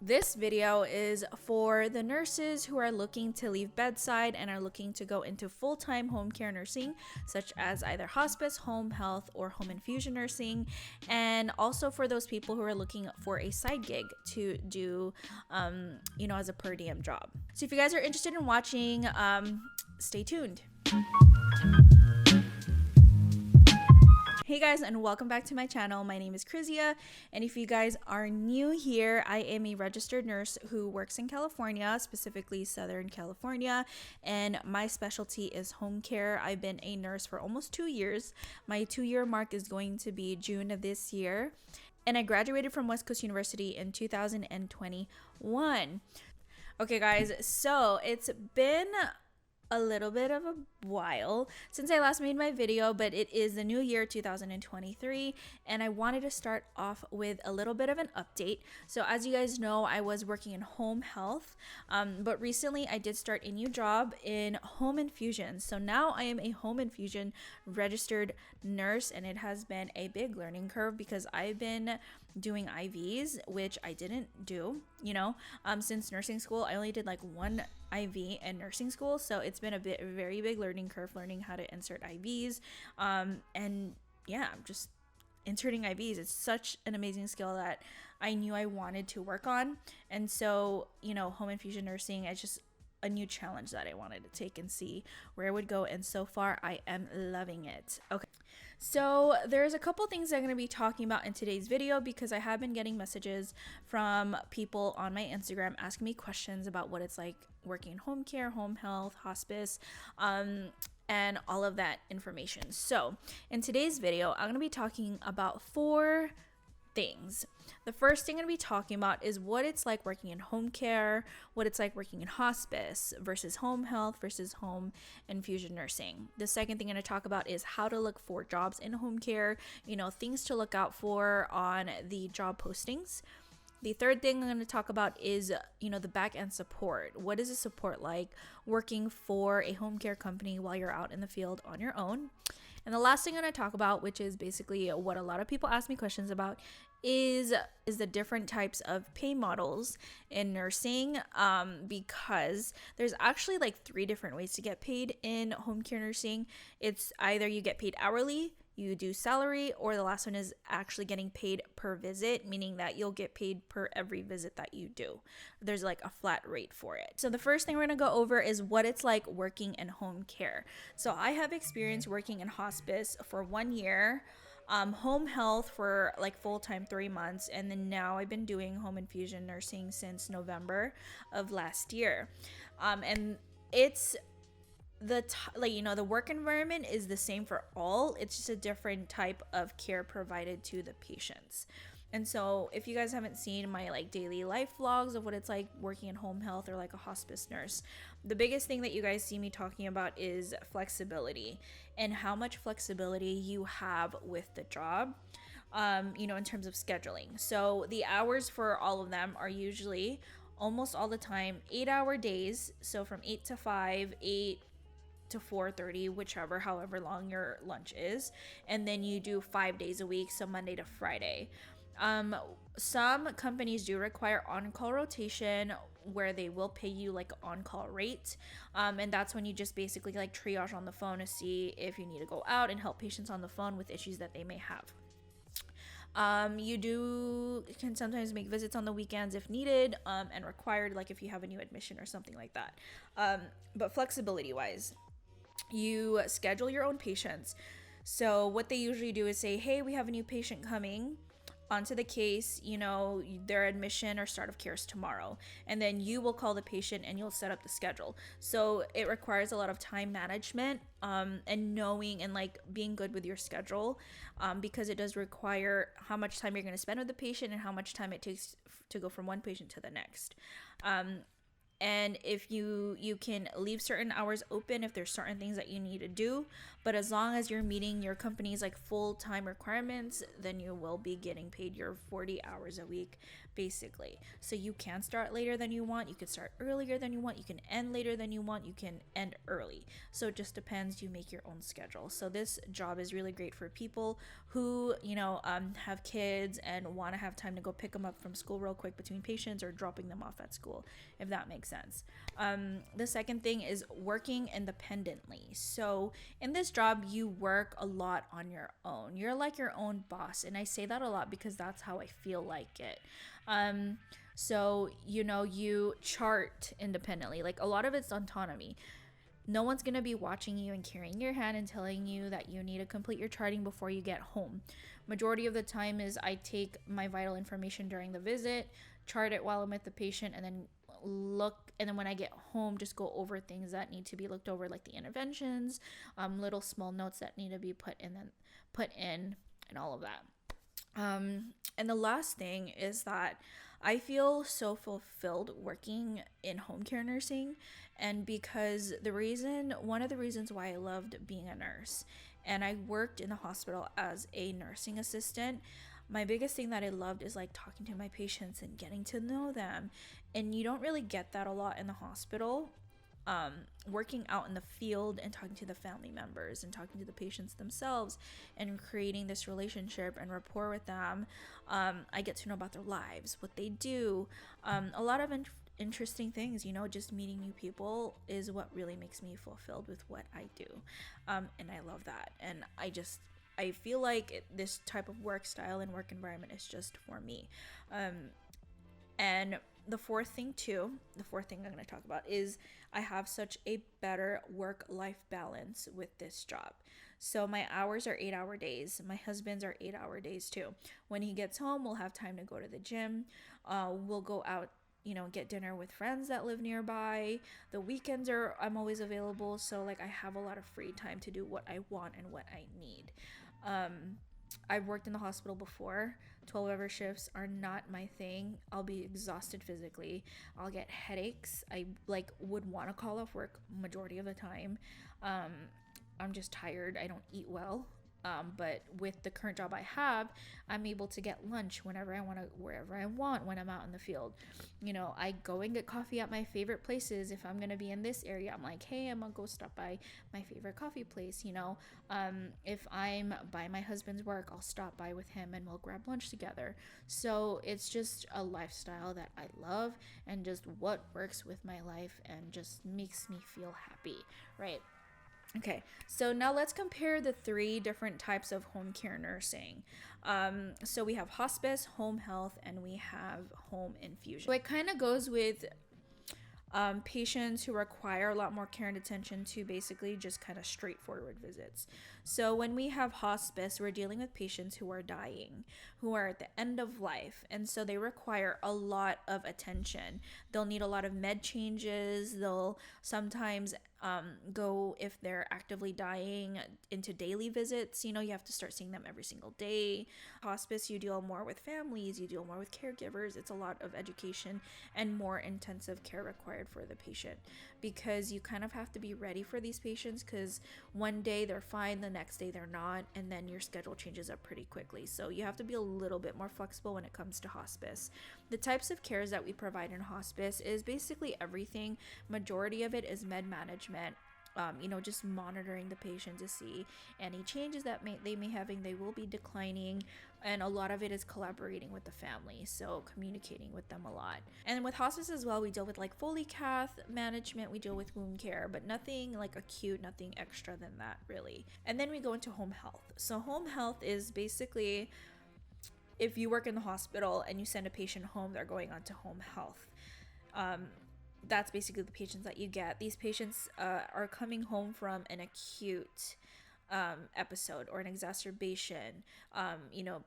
This video is for the nurses who are looking to leave bedside and are looking to go into full-time home care nursing, such as either hospice, home health, or home infusion nursing, and also for those people who are looking for a side gig to do, as a per diem job. So if you guys are interested in watching, stay tuned. Hey guys, and welcome back to my channel. My name is Krizia, and if you guys are new here, I am a registered nurse who works in California, specifically Southern California, and my specialty is home care. I've been a nurse for almost 2 years. My 2-year mark is going to be June of this year, and I graduated from West Coast University in 2021. Okay guys, so it's been a little bit of a while since I last made my video, but it is the new year 2023, and I wanted to start off with a little bit of an update. So as you guys know, I was working in home health, but recently I did start a new job in home infusions. So now I am a home infusion registered nurse, and it has been a big learning curve because I've been doing IVs, which I didn't do, since nursing school. I only did like one IV in nursing school, so it's been a very big learning curve learning how to insert IVs, and yeah, just inserting IVs. It's such an amazing skill that I knew I wanted to work on, and so home infusion nursing is just a new challenge that I wanted to take and see where it would go, and so far I am loving it. Okay, so there's a couple things I'm going to be talking about in today's video because I have been getting messages from people on my Instagram asking me questions about what it's like working in home care, home health, hospice, and all of that information. So in today's video, I'm going to be talking about 4 things. The first thing I'm going to be talking about is what it's like working in home care, what it's like working in hospice versus home health versus home infusion nursing. The second thing I'm going to talk about is how to look for jobs in home care, things to look out for on the job postings. The third thing I'm going to talk about is, the back end support. What is the support like working for a home care company while you're out in the field on your own? And the last thing I'm going to talk about, which is basically what a lot of people ask me questions about, is the different types of pay models in nursing, because there's actually like 3 different ways to get paid in home care nursing. It's either you get paid hourly, you do salary, or the last one is actually getting paid per visit, meaning that you'll get paid per every visit that you do. There's like a flat rate for it. So the first thing we're going to go over is what it's like working in home care. So I have experience working in hospice for 1 year, home health for like full-time 3 months, and then now I've been doing home infusion nursing since November of last year. And it's the work environment is the same for all. It's just a different type of care provided to the patients. And so if you guys haven't seen my like daily life vlogs of what it's like working in home health or like a hospice nurse, the biggest thing that you guys see me talking about is flexibility and how much flexibility you have with the job, in terms of scheduling. So the hours for all of them are usually almost all the time 8-hour days. So from 8 to 5, 8 to 4:30, however long your lunch is, and then you do 5 days a week, so Monday to Friday. Some companies do require on-call rotation where they will pay you like on-call rate, and that's when you just basically like triage on the phone to see if you need to go out and help patients on the phone with issues that they may have. You can sometimes make visits on the weekends if needed, and required, like if you have a new admission or something like that. But flexibility wise, you schedule your own patients. So what they usually do is say, hey, we have a new patient coming onto the case, their admission or start of care is tomorrow, and then you will call the patient and you'll set up the schedule. So it requires a lot of time management, and knowing and like being good with your schedule, because it does require how much time you're going to spend with the patient and how much time it takes to go from one patient to the next. And if you can leave certain hours open if there's certain things that you need to do, but as long as you're meeting your company's like full-time requirements, then you will be getting paid your 40 hours a week basically. So you can start later than you want, you can start earlier than you want, you can end later than you want, you can end early. So it just depends, you make your own schedule. So this job is really great for people who, have kids and want to have time to go pick them up from school real quick between patients, or dropping them off at school, if that makes sense. The second thing is working independently. So in this job, you work a lot on your own. You're like your own boss. And I say that a lot because that's how I feel like it. So, you chart independently. Like, a lot of it's autonomy. No one's going to be watching you and carrying your hand and telling you that you need to complete your charting before you get home. Majority of the time is I take my vital information during the visit, chart it while I'm with the patient, and then when I get home, just go over things that need to be looked over, like the interventions, little small notes that need to be put in and all of that. And the last thing is that I feel so fulfilled working in home care nursing, and because one of the reasons why I loved being a nurse, and I worked in the hospital as a nursing assistant, my biggest thing that I loved is like talking to my patients and getting to know them. And you don't really get that a lot in the hospital. Working out in the field and talking to the family members and talking to the patients themselves and creating this relationship and rapport with them, I get to know about their lives, what they do, a lot of interesting things. Just meeting new people is what really makes me fulfilled with what I do, and I love that. And I feel like this type of work style and work environment is just for me. And the fourth thing I'm going to talk about is I have such a better work-life balance with this job. So my hours are 8-hour days. My husband's are 8-hour days too. When he gets home, we'll have time to go to the gym. We'll go out, get dinner with friends that live nearby. The weekends I'm always available. So like I have a lot of free time to do what I want and what I need. I've worked in the hospital before. 12-hour shifts are not my thing. I'll be exhausted physically. I'll get headaches. I would want to call off work majority of the time. I'm just tired. I don't eat well. But with the current job I have, I'm able to get lunch whenever I want to, wherever I want when I'm out in the field. I go and get coffee at my favorite places. If I'm going to be in this area, I'm like, hey, I'm going to go stop by my favorite coffee place. If I'm by my husband's work, I'll stop by with him and we'll grab lunch together. So it's just a lifestyle that I love and just what works with my life and just makes me feel happy, right? Okay, so now let's compare the 3 different types of home care nursing. So we have hospice, home health, and we have home infusion. So it kind of goes with patients who require a lot more care and attention to basically just kind of straightforward visits. So when we have hospice, we're dealing with patients who are dying, who are at the end of life, and so they require a lot of attention. They'll need a lot of med changes. They'll sometimes go, if they're actively dying, into daily visits. You have to start seeing them every single day. Hospice, you deal more with families, you deal more with caregivers. It's a lot of education and more intensive care required for the patient, because you kind of have to be ready for these patients, because one day they're fine, the next day they're not, and then your schedule changes up pretty quickly. So you have to be a little bit more flexible when it comes to hospice. The types of cares that we provide in hospice is basically everything. Majority of it is med management. Just monitoring the patient to see any changes that they may having. They will be declining, and a lot of it is collaborating with the family, so communicating with them a lot. And with hospice as well, we deal with like Foley cath management, we deal with wound care, but nothing like acute, nothing extra than that really. And then we go into home health. So home health is basically, if you work in the hospital and you send a patient home, they're going on to home health. That's basically the patients that you get. These patients are coming home from an acute episode or an exacerbation.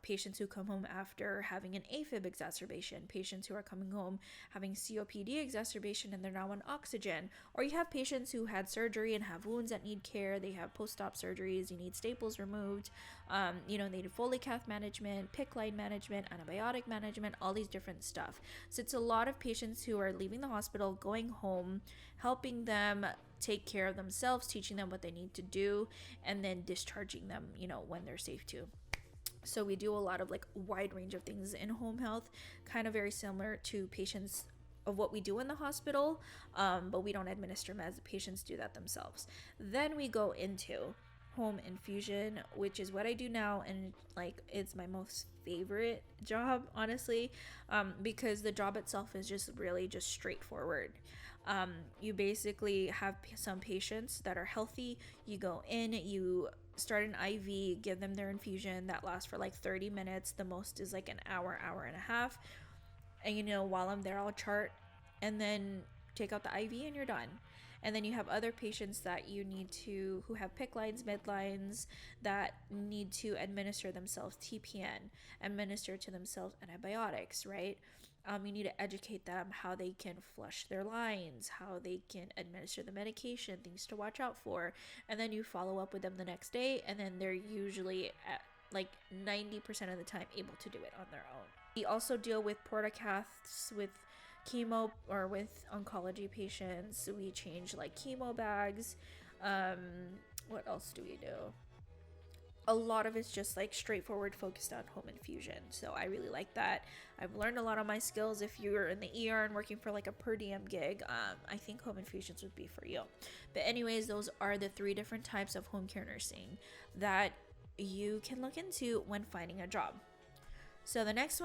Patients who come home after having an AFib exacerbation, patients who are coming home having COPD exacerbation and they're now on oxygen, or you have patients who had surgery and have wounds that need care. They have post-op surgeries, you need staples removed, they need Foley cath management, PICC line management, antibiotic management, all these different stuff. So it's a lot of patients who are leaving the hospital, going home, helping them take care of themselves, teaching them what they need to do, and then discharging them, when they're safe to. So we do a lot of like wide range of things in home health, kind of very similar to patients of what we do in the hospital, but we don't administer meds. The patients do that themselves. Then we go into home infusion, which is what I do now, and like it's my most favorite job, honestly, because the job itself is just really just straightforward. You basically have some patients that are healthy. You go in, you start an IV, give them their infusion that lasts for like 30 minutes. The most is like an hour, hour and a half. And while I'm there, I'll chart and then take out the IV and you're done. And then you have other patients that who have PICC lines, midlines, that need to administer themselves TPN, administer to themselves antibiotics, right? You need to educate them how they can flush their lines, how they can administer the medication, things to watch out for. And then you follow up with them the next day, and then they're usually at like 90% of the time able to do it on their own. We also deal with portacaths with chemo or with oncology patients. We change like chemo bags. What else do we do? A lot of it's just like straightforward, focused on home infusion. So I really like that. I've learned a lot of my skills. If you're in the ER and working for like a per diem gig, I think home infusions would be for you. But anyways, those are the 3 different types of home care nursing that you can look into when finding a job. So the next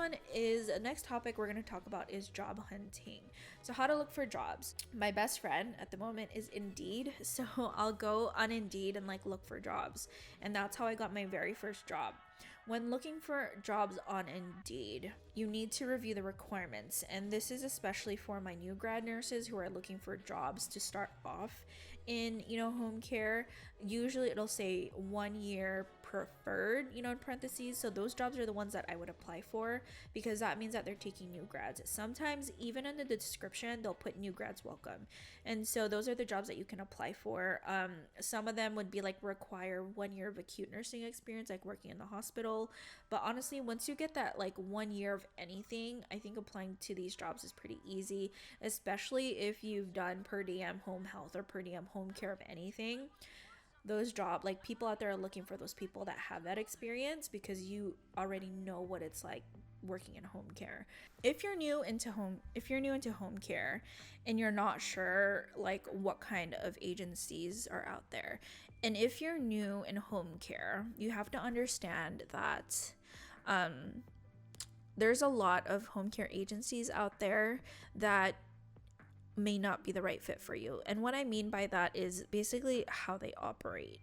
topic we're going to talk about is job hunting. So how to look for jobs. My best friend at the moment is Indeed. So I'll go on Indeed and like look for jobs. And that's how I got my very first job. When looking for jobs on Indeed, you need to review the requirements. And this is especially for my new grad nurses who are looking for jobs to start off in, home care. Usually it'll say 1 year preferred, in parentheses. So those jobs are the ones that I would apply for, because that means that they're taking new grads. Sometimes even in the description, they'll put new grads welcome. And so those are the jobs that you can apply for. Some of them would be like require 1 year of acute nursing experience, like working in the hospital. But honestly, once you get that like 1 year of anything, I think applying to these jobs is pretty easy, especially if you've done per diem home health or per diem home care of anything. Those jobs, like people out there are looking for those people that have that experience, because you already know what it's like working in home care. If you're new into home care and you're not sure like what kind of agencies are out there, and if you're new in home care, you have to understand that there's a lot of home care agencies out there that may not be the right fit for you. And what I mean by that is basically how they operate.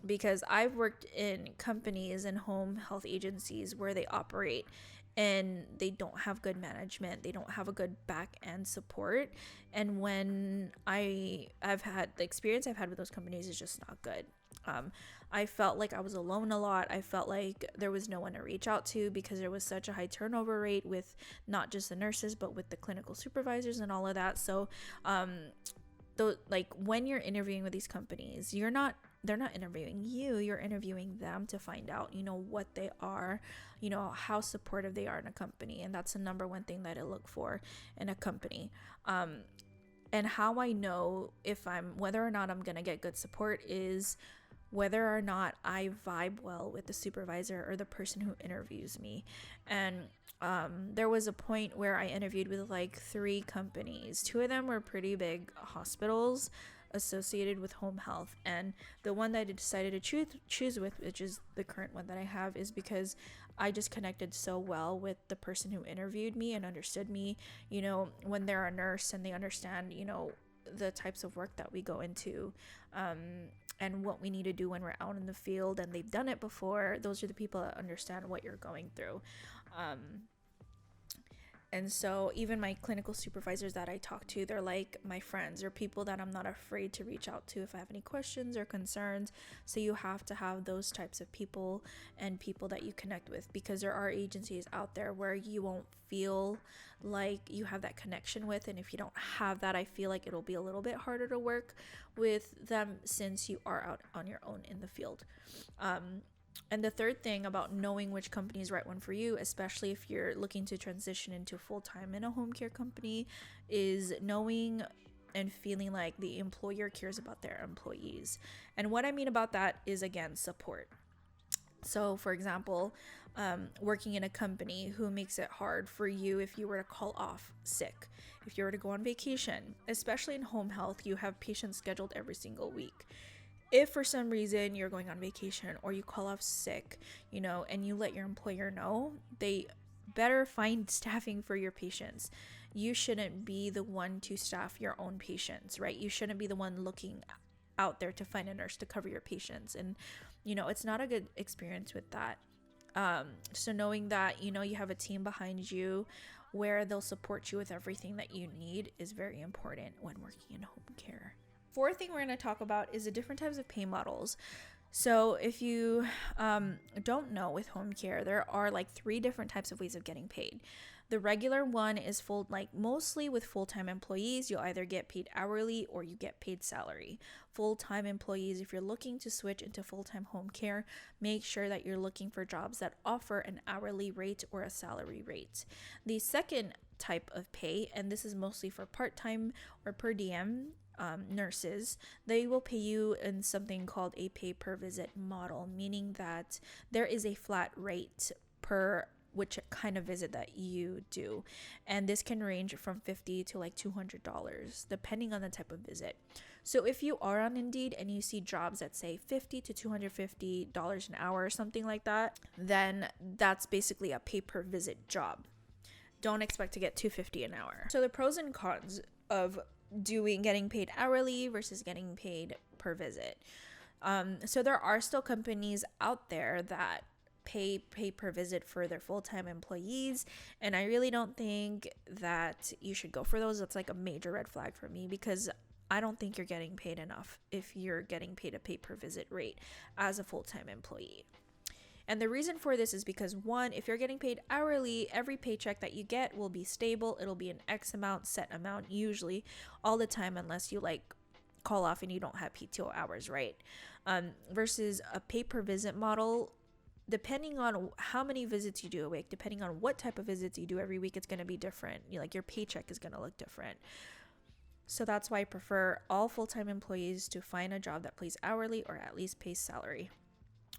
Because I've worked in companies and home health agencies where they operate and they don't have good management, they don't have a good back end support. And when I've had the experience I've had with those companies is just not good. I felt like I was alone a lot. I felt like there was no one to reach out to, because there was such a high turnover rate with not just the nurses, but with the clinical supervisors and all of that. So, like when you're interviewing with these companies, they're not interviewing you, you're interviewing them to find out, what they are, how supportive they are in a company. And that's the number one thing that I look for in a company. And how I know whether or not I'm going to get good support is whether or not I vibe well with the supervisor or the person who interviews me. And there was a point where I interviewed with like 3 companies. 2 of them were pretty big hospitals associated with home health, and the one that I decided to choose with, which is the current one that I have, is because I just connected so well with the person who interviewed me and understood me. When they're a nurse and they understand the types of work that we go into, and what we need to do when we're out in the field, and they've done it before. Those are the people that understand what you're going through. And so even my clinical supervisors that I talk to, they're like my friends, or people that I'm not afraid to reach out to if I have any questions or concerns. So you have to have those types of people and people that you connect with, because there are agencies out there where you won't feel like you have that connection with. And if you don't have that, I feel like it'll be a little bit harder to work with them, since you are out on your own in the field. And the third thing about knowing which company is the right one for you, especially if you're looking to transition into full-time in a home care company, is knowing and feeling like the employer cares about their employees. And what I mean about that is, again, support. So, for example, working in a company who makes it hard for you if you were to call off sick, if you were to go on vacation, especially in home health, you have patients scheduled every single week. If for some reason you're going on vacation or you call off sick, and you let your employer know, they better find staffing for your patients. You shouldn't be the one to staff your own patients, right? You shouldn't be the one looking out there to find a nurse to cover your patients. And, it's not a good experience with that. So knowing that, you have a team behind you where they'll support you with everything that you need is very important when working in home care. Fourth thing we're going to talk about is the different types of pay models. So if you don't know, with home care, there are like 3 different types of ways of getting paid. The regular one is mostly with full-time employees, you'll either get paid hourly or you get paid salary. Full-time employees, if you're looking to switch into full-time home care, make sure that you're looking for jobs that offer an hourly rate or a salary rate. The second type of pay, and this is mostly for part-time or per diem nurses, they will pay you in something called a pay per visit model, meaning that there is a flat rate per which kind of visit that you do, and this can range from $50 to like $200 depending on the type of visit. So if you are on Indeed and you see jobs that say $50 to $250 an hour or something like that, then that's basically a pay per visit job. Don't expect to get $250 an hour. So the pros and cons of getting paid hourly versus getting paid per visit. So there are still companies out there that pay per visit for their full-time employees, and I really don't think that you should go for those. That's like a major red flag for me, because I don't think you're getting paid enough if you're getting paid a pay per visit rate as a full-time employee. And the reason for this is because, one, if you're getting paid hourly, every paycheck that you get will be stable. It'll be an X amount, set amount, usually all the time, unless you call off and you don't have PTO hours, right? Versus a pay per visit model, depending on how many visits you do a week, depending on what type of visits you do every week, it's going to be different. Your paycheck is going to look different. So that's why I prefer all full-time employees to find a job that pays hourly or at least pays salary.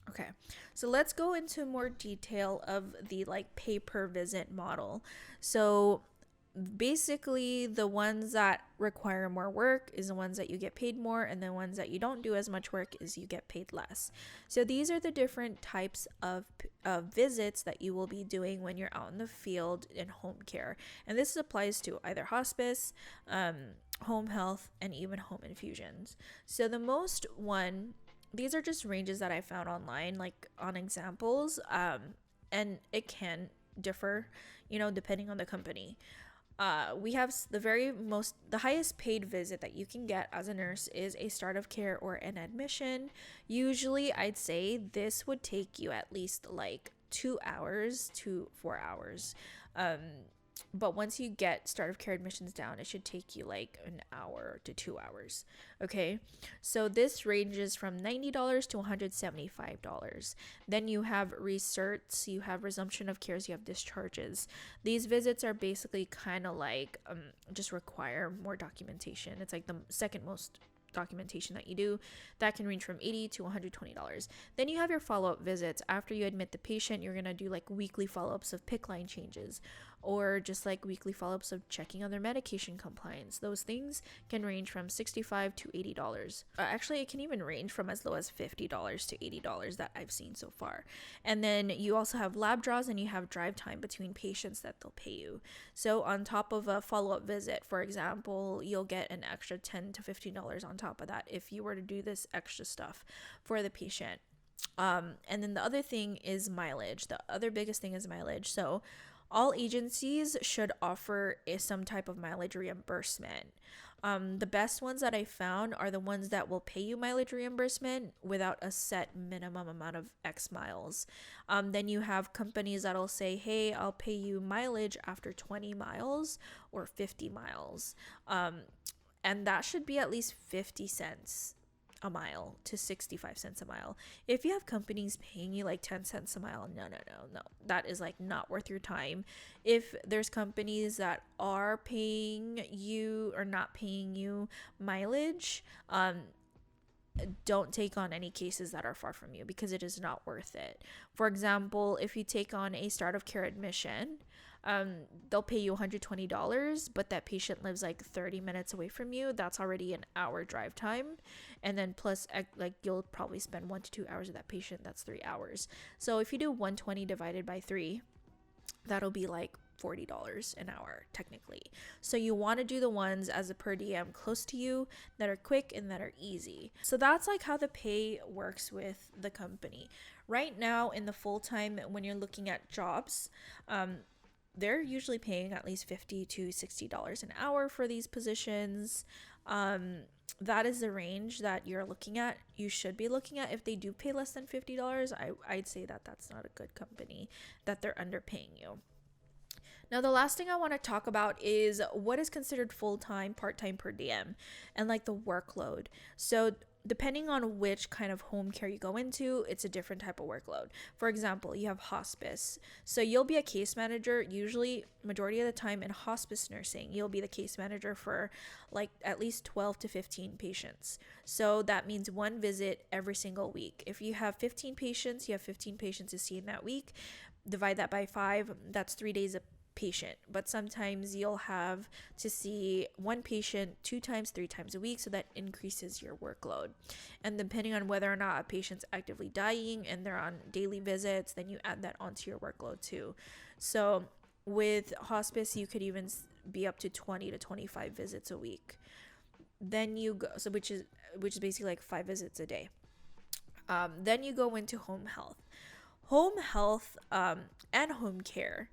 Okay, so let's go into more detail of the pay per visit model. So basically, the ones that require more work is the ones that you get paid more, and the ones that you don't do as much work is you get paid less. So these are the different types of visits that you will be doing when you're out in the field in home care. And this applies to either hospice, home health, and even home infusions. So these are just ranges that I found online, on examples, and it can differ, depending on the company. We have the highest paid visit that you can get as a nurse is a start of care or an admission. Usually, I'd say this would take you at least 2 hours to 4 hours. But once you get start of care admissions down, it should take you an hour to 2 hours. Okay, so this ranges from $90 to $175. Then you have recerts, you have resumption of cares, you have discharges. These visits are basically kind of just require more documentation. It's the second most documentation that you do. That can range from $80 to $120. Then you have your follow-up visits. After you admit the patient, you're going to do weekly follow-ups of PICC line changes, or just weekly follow-ups of checking on their medication compliance. Those things can range from $65 to $80. Actually, it can even range from as low as $50 to $80 that I've seen so far. And then you also have lab draws, and you have drive time between patients that they'll pay you. So on top of a follow-up visit, for example, you'll get an extra $10 to $15 on top of that if you were to do this extra stuff for the patient. And then the other thing is mileage. The other biggest thing is mileage. So all agencies should offer some type of mileage reimbursement. The best ones that I found are the ones that will pay you mileage reimbursement without a set minimum amount of X miles. Then you have companies that'll say, hey, I'll pay you mileage after 20 miles or 50 miles. And that should be at least 50 cents a mile to 65 cents a mile. If you have companies paying you 10 cents a mile, no. That is not worth your time. If there's companies that are paying you or not paying you mileage, don't take on any cases that are far from you because it is not worth it. For example, if you take on a start of care admission, they'll pay you $120, but that patient lives like 30 minutes away from you. That's already an hour drive time. And then plus, like, you'll probably spend 1 to 2 hours with that patient. That's 3 hours. So if you do 120 divided by 3, that'll be like $40 an hour technically. So you want to do the ones as a per diem close to you that are quick and that are easy. So that's like how the pay works with the company. Right now in the full time, when you're looking at jobs, they're usually paying at least $50 to $60 an hour for these positions. That is the range that you're looking at. You should be looking at. If they do pay less than $50, I'd say that that's not a good company, that they're underpaying you. Now, the last thing I want to talk about is what is considered full-time, part-time, per diem, and like the workload. So depending on which kind of home care you go into, it's a different type of workload. For example, you have hospice. So you'll be a case manager, usually majority of the time in hospice nursing. You'll be the case manager for like at least 12 to 15 patients. So that means one visit every single week. If you have 15 patients, you have 15 patients to see in that week. Divide that by 5, that's 3 days a patient. But sometimes you'll have to see one patient 2 times, 3 times a week, so that increases your workload. And depending on whether or not a patient's actively dying and they're on daily visits, then you add that onto your workload too. So with hospice, you could even be up to 20 to 25 visits a week. Then you go, so which is basically like 5 visits a day. Then you go into home health. Home health and home care,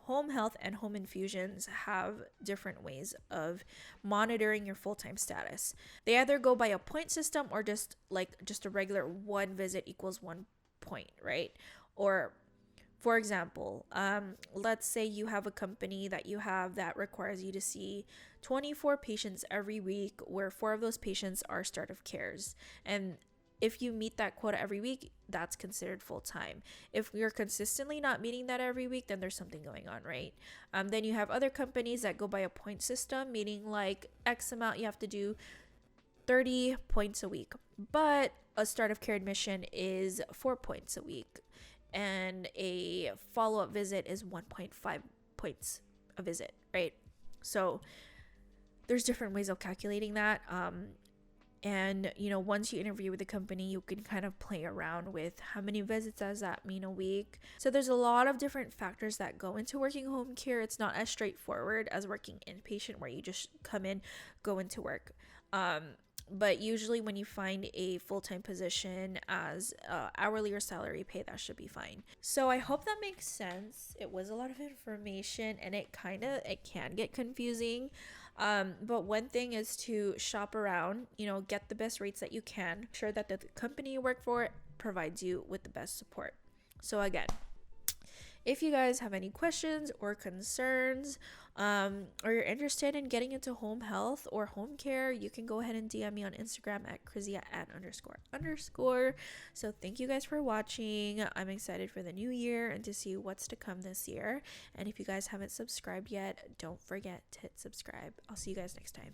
home health and home infusions have different ways of monitoring your full-time status. They either go by a point system or just a regular 1 visit equals 1 point, right? Or for example, let's say you have a company that you have that requires you to see 24 patients every week, where 4 of those patients are start of cares. And if you meet that quota every week, that's considered full-time. If you're consistently not meeting that every week, then there's something going on, right? Then you have other companies that go by a point system, meaning like X amount, you have to do 30 points a week. But a start of care admission is 4 points a week. And a follow-up visit is 1.5 points a visit, right? So there's different ways of calculating that. And, once you interview with the company, you can kind of play around with how many visits does that mean a week. So there's a lot of different factors that go into working home care. It's not as straightforward as working inpatient, where you just come in, go into work. But usually when you find a full-time position as hourly or salary pay, that should be fine. So I hope that makes sense. It was a lot of information and it can get confusing. But one thing is to shop around, get the best rates that you can. Make sure that the company you work for provides you with the best support. So again, if you guys have any questions or concerns, or you're interested in getting into home health or home care, you can go ahead and DM me on Instagram at @Krizia__. So thank you guys for watching. I'm excited for the new year and to see what's to come this year. And if you guys haven't subscribed yet, don't forget to hit subscribe. I'll see you guys next time.